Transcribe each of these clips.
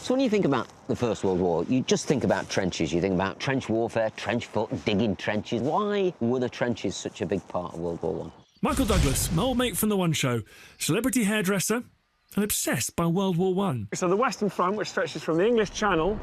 So when you think about the First World War, you just think about trenches. You think about trench warfare, trench foot, digging trenches. Why were the trenches such a big part of World War I? Michael Douglas, my old mate from The One Show, celebrity hairdresser and obsessed by World War I. So the Western Front, which stretches from the English Channel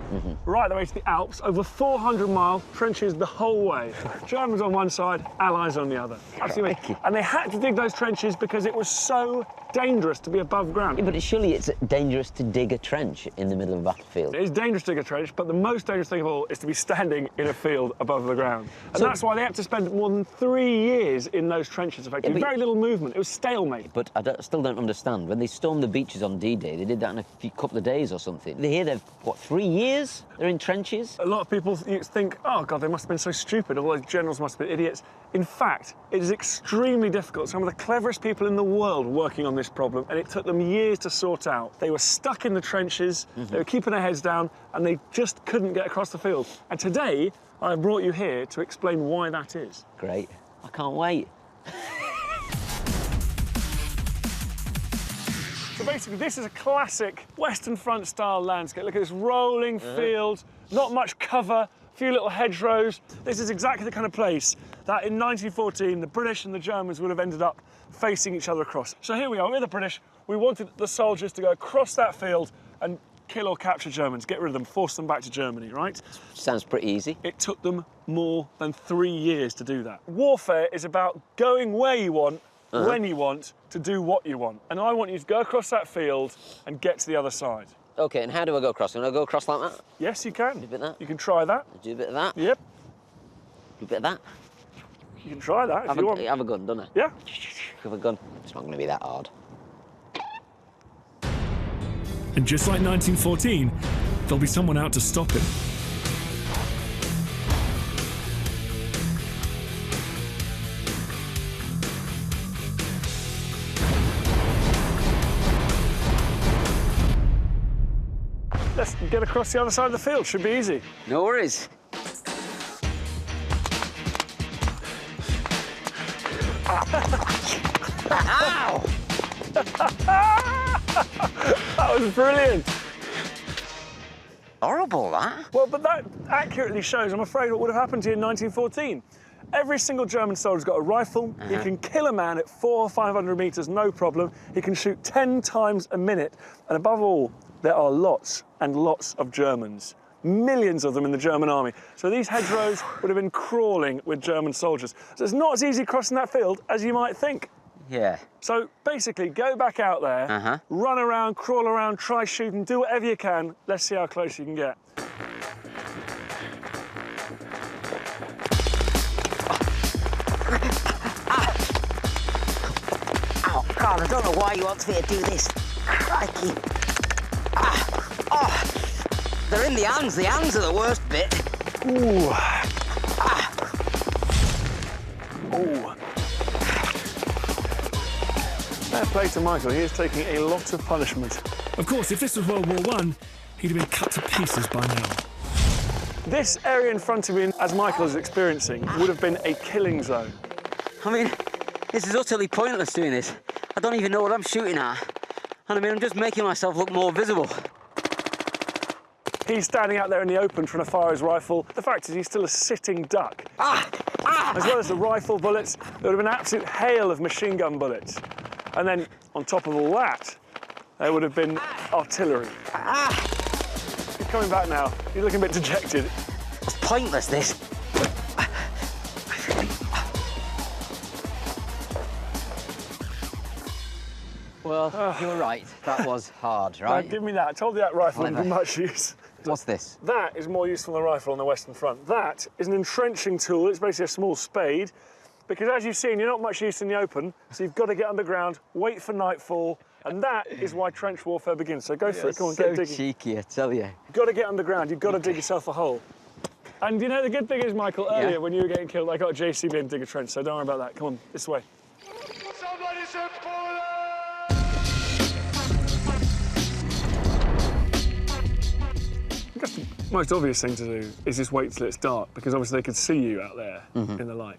right the way to the Alps, over 400-mile trenches the whole way. Germans on one side, Allies on the other. Absolutely. And they had to dig those trenches because it was so dangerous to be above ground. Yeah, but surely it's dangerous to dig a trench in the middle of a battlefield. It is dangerous to dig a trench, but the most dangerous thing of all is to be standing in a field above the ground. And So- that's why they had to spend more than 3 years in those trenches, effectively. Yeah, but- Very little movement. It was stalemate. But still don't understand. When they stormed the beaches on D-Day, they did that in a couple of days or something. They here, they've, what, 3 years? They're in trenches? A lot of people think, oh, God, they must have been so stupid. All those generals must have been idiots. In fact, it is extremely difficult. Some of the cleverest people in the world working on this problem, and it took them years to sort out. They were stuck in the trenches, they were keeping their heads down, and they just couldn't get across the field. And today, I have brought you here to explain why that is. Great. I can't wait. So basically, this is a classic Western Front style landscape. Look at this rolling field, not much cover, a few little hedgerows. This is exactly the kind of place that in 1914, the British and the Germans would have ended up facing each other across. So here we are, we're the British. We wanted the soldiers to go across that field and kill or capture Germans, get rid of them, force them back to Germany, right? Sounds pretty easy. It took them more than 3 years to do that. Warfare is about going where you want, when you want, to do what you want. And I want you to go across that field and get to the other side. OK, and how do I go across? Can I go across like that? Yes, you can. Do a bit of that. You can try that. Do a bit of that. Yep. Do a bit of that. You can try that if you want. Have a gun, don't I? Yeah. Have a gun. It's not going to be that hard. And just like 1914, there'll be someone out to stop him. Let's get across the other side of the field. Should be easy. No worries. Ow! That was brilliant. Horrible, that. Well, but that accurately shows, I'm afraid, what would have happened to you in 1914. Every single German soldier's got a rifle. He can kill a man at 400 or 500 metres, no problem. He can shoot 10 times a minute. And above all, there are lots and lots of Germans. Millions of them in the German army. So these hedgerows would have been crawling with German soldiers. So it's not as easy crossing that field as you might think. Yeah. So basically, go back out there, run around, crawl around, try shooting, do whatever you can. Let's see how close you can get. Ow, God, I don't know why you want me to do this. Crikey. Oh, they're in the hands. The hands are the worst bit. Ooh. Ooh. Fair play to Michael. He is taking a lot of punishment. Of course, if this was World War I, he'd have been cut to pieces by now. This area in front of me, as Michael is experiencing, would have been a killing zone. I mean, this is utterly pointless doing this. I don't even know what I'm shooting at. And I mean, I'm just making myself look more visible. He's standing out there in the open trying to fire his rifle. The fact is, he's still a sitting duck. As well as the rifle bullets, there would have been an absolute hail of machine gun bullets. And then, on top of all that, there would have been artillery. He's coming back now. He's looking a bit dejected. It's pointless, this. Well, you're right. That was hard, right? Now, give me that. I told you that rifle wouldn't be much use. What's this? That is more useful than a rifle on the Western Front. That is an entrenching tool. It's basically a small spade. Because as you've seen, you're not much use in the open, so you've got to get underground, wait for nightfall, and that is why trench warfare begins. So go for it, come on, get digging. So cheeky, I tell you. You've got to get underground, you've got to dig yourself a hole. And you know, the good thing is, Michael, earlier when you were getting killed, I got a JCB and dig a trench, so don't worry about that. Come on, this way. Somebody said I guess the most obvious thing to do is just wait till it's dark, because obviously they could see you out there in the light.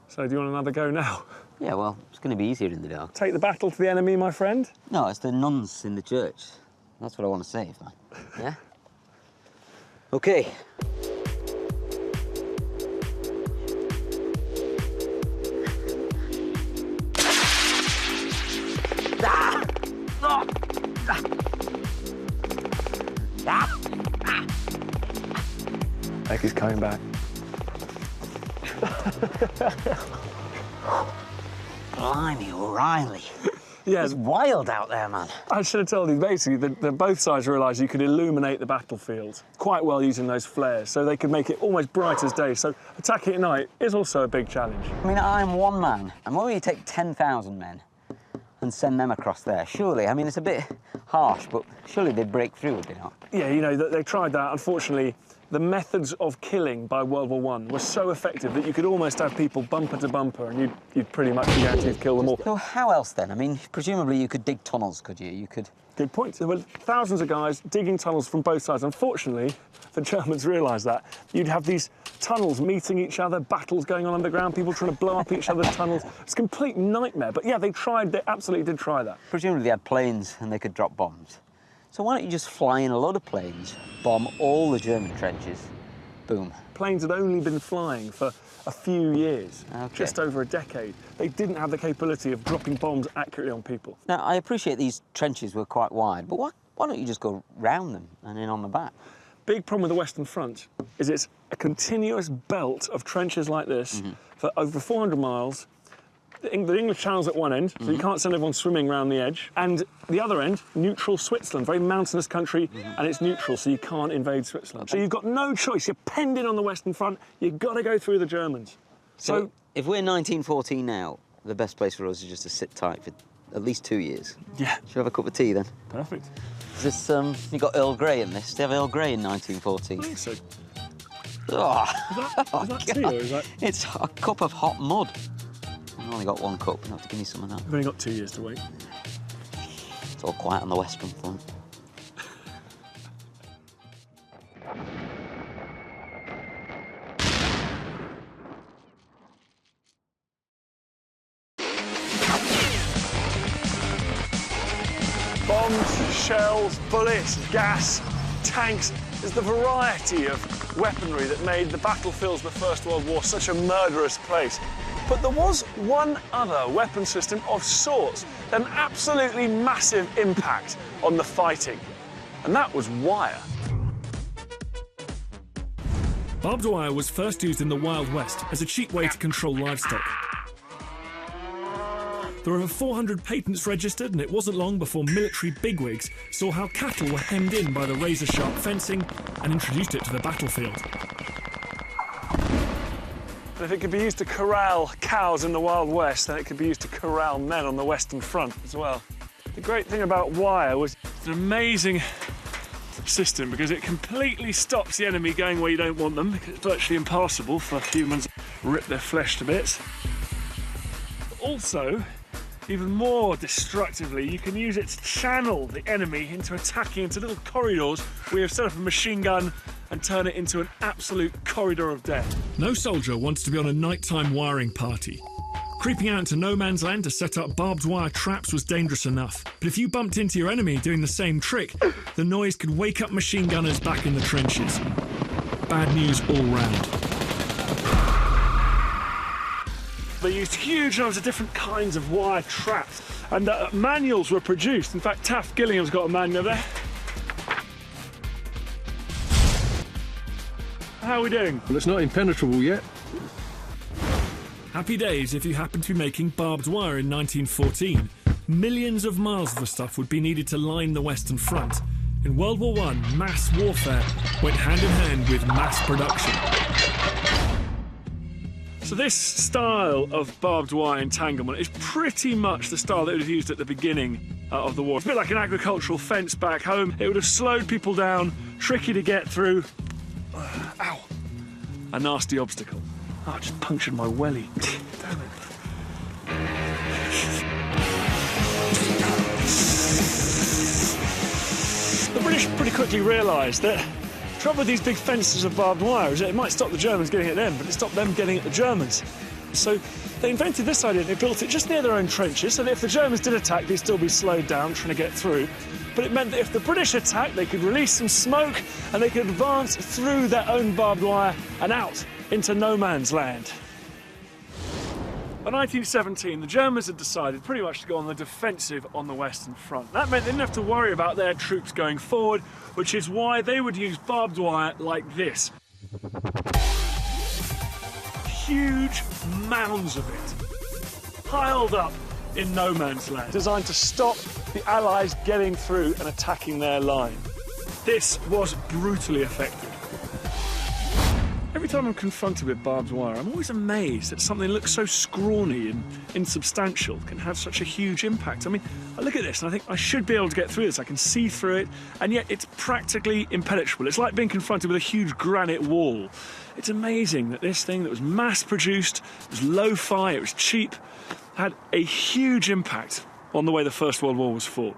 So do you want another go now? Yeah, well, it's going to be easier in the dark. Take the battle to the enemy, my friend? No, it's the nuns in the church. That's what I want to say, if I... Yeah? Okay. I think he's coming back. Blimey, O'Reilly. Yeah, It's wild out there, man. I should have told you, basically, that both sides realised you could illuminate the battlefield quite well using those flares, so they could make it almost bright as day. So attacking at night is also a big challenge. I mean, I'm one man, and why don't you take 10,000 men and send them across there? Surely, I mean, it's a bit harsh, but surely they'd break through, would they not? Yeah, you know, they tried that. Unfortunately, the methods of killing by World War I were so effective that you could almost have people bumper to bumper and you'd pretty much be guaranteed to kill them all. So how else then? I mean, presumably you could dig tunnels, could you? You could... Good point. There were thousands of guys digging tunnels from both sides. Unfortunately, the Germans realised that. You'd have these tunnels meeting each other, battles going on underground, people trying to blow up each other's tunnels. It's a complete nightmare. But yeah, they absolutely did try that. Presumably they had planes and they could drop bombs. So why don't you just fly in a load of planes, bomb all the German trenches, boom. Planes had only been flying for a few years, Okay. just over a decade. They didn't have the capability of dropping bombs accurately on people. Now, I appreciate these trenches were quite wide, but why don't you just go round them and in on the back? Big problem with the Western Front is it's a continuous belt of trenches like this for over 400 miles. The English Channel's at one end, so you can't send everyone swimming around the edge. And the other end, neutral Switzerland, very mountainous country, and it's neutral, so you can't invade Switzerland. So you've got no choice. You're penned in on the Western Front. You've got to go through the Germans. So if we're 1914 now, the best place for us is just to sit tight for at least 2 years. Yeah. Should we have a cup of tea then? Perfect. Is this, you got Earl Grey in this? Do you have Earl Grey in 1914? I think so. Oh, Is that tea or is that... it's a cup of hot mud. I've only got one cup, you have to give me some of that. We've only got 2 years to wait. It's all quiet on the Western Front. Bombs, shells, bullets, gas, tanks. There's the variety of weaponry that made the battlefields of the First World War such a murderous place. But there was one other weapon system of sorts that had an absolutely massive impact on the fighting, and that was wire. Barbed wire was first used in the Wild West as a cheap way to control livestock. There were over 400 patents registered, and it wasn't long before military bigwigs saw how cattle were hemmed in by the razor-sharp fencing and introduced it to the battlefield. And if it could be used to corral cows in the Wild West, then it could be used to corral men on the Western Front as well. The great thing about wire was it's an amazing system because it completely stops the enemy going where you don't want them. It's virtually impossible for humans to rip their flesh to bits. Also, even more destructively, you can use it to channel the enemy into attacking into little corridors where you have set up a machine gun and turn it into an absolute corridor of death. No soldier wants to be on a nighttime wiring party. Creeping out into no man's land to set up barbed wire traps was dangerous enough. But if you bumped into your enemy doing the same trick, the noise could wake up machine gunners back in the trenches. Bad news all round. They used huge numbers of different kinds of wire traps, and manuals were produced. In fact, Taft Gillingham's got a manual there. How are we doing? Well, it's not impenetrable yet. Happy days if you happen to be making barbed wire in 1914. Millions of miles of the stuff would be needed to line the Western Front. In World War I, mass warfare went hand in hand with mass production. So this style of barbed wire entanglement is pretty much the style that was used at the beginning of the war. It's a bit like an agricultural fence back home. It would have slowed people down, tricky to get through. Ow. A nasty obstacle. Oh, it just punctured my welly. Damn it. The British pretty quickly realised that the trouble with these big fences of barbed wire is that it might stop the Germans getting at them, but it stopped them getting at the Germans. So they invented this idea. They built it just near their own trenches, so that if the Germans did attack, they'd still be slowed down trying to get through. But it meant that if the British attacked, they could release some smoke and they could advance through their own barbed wire and out into no man's land. By 1917, the Germans had decided pretty much to go on the defensive on the Western Front. That meant they didn't have to worry about their troops going forward, which is why they would use barbed wire like this. Huge mounds of it, piled up in no man's land, designed to stop the Allies getting through and attacking their line. This was brutally effective. Every time I'm confronted with barbed wire, I'm always amazed that something that looks so scrawny and insubstantial can have such a huge impact. I mean, I look at this and I think I should be able to get through this. I can see through it, and yet it's practically impenetrable. It's like being confronted with a huge granite wall. It's amazing that this thing that was mass-produced, it was lo-fi, it was cheap, had a huge impact on the way the First World War was fought.